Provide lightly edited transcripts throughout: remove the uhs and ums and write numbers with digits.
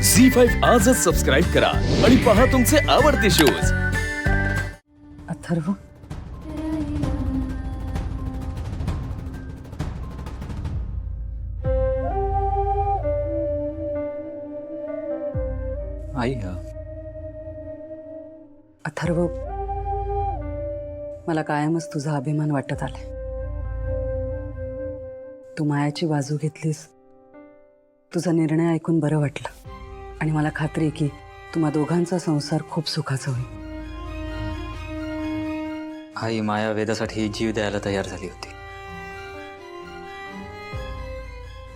झी5 आजच सबस्क्राईब करा आणि पहा तुमचे आवडते शोज। अथर्व, आई अथर्व, मला कायमच तुझा अभिमान वाटत आलाय। तू मायाची बाजू घेतलीस, तुझा निर्णय ऐकून बरं वाटलं आणि मला खात्री आहे की तुम्हा दोघांचा संसार खूप सुखाचा होईल। आई माया वेदासाठी जीव द्यायला तयार झाली होती।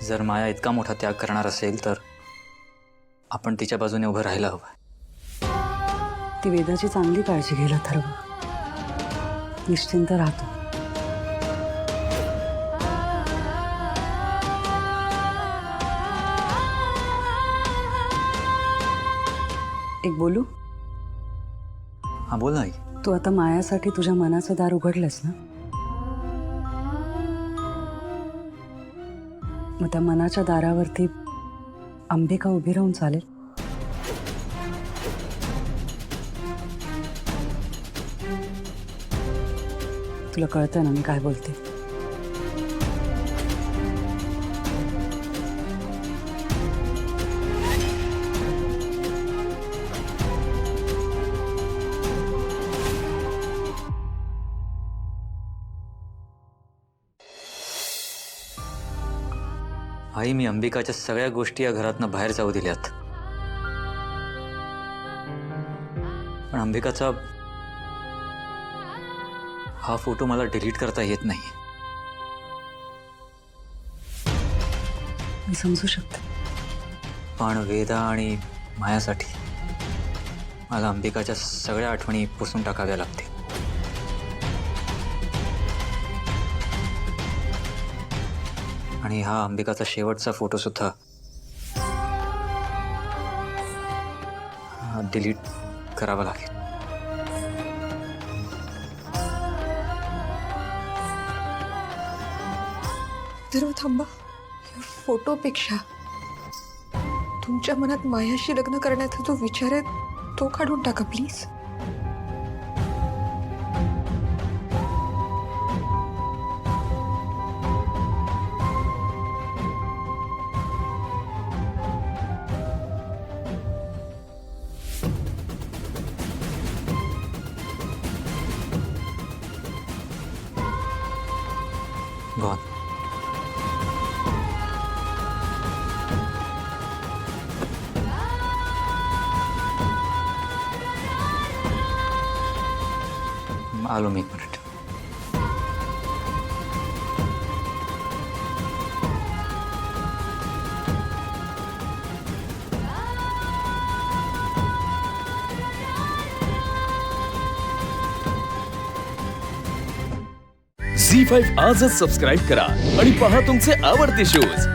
जर माया इतका मोठा त्याग करणार असेल तर आपण तिच्या बाजूने उभं राहायला हवं। ती वेदाची चांगली काळजी घेईल अथर्व, निश्चिंत राहतो। एक बोलू? हाँ बोल ना आई। तू आता मायासाठी तुझ्या मनाचं दार उघडलंस ना? मग त्या मनाच्या दारावरती अंबिका उभी राहून चालेल? तुला कळतं ना मी काय बोलते? आई मी अंबिकाच्या सगळ्या गोष्टी या घरातनं बाहेर जाऊ दिल्यात, पण अंबिकाचा हा फोटो मला डिलीट करता येत नाही। मी समजू शकते, पण वेदा आणि मायासाठी मला अंबिकाच्या सगळ्या आठवणी पुसून टाकाव्या लागतील। आणि हा अंबिकाचा शेवटचा फोटो सुद्धा डिलीट करावा लागेल। तर थांबा, फोटोपेक्षा तुमच्या मनात मायाशी लग्न करण्याचा जो विचार आहे तो काढून टाका प्लीज। गॉन। आलो मी एक मिनिट। झी5 आजच सबस्क्राईब करा आणि पहा तुमचे आवडते शोज।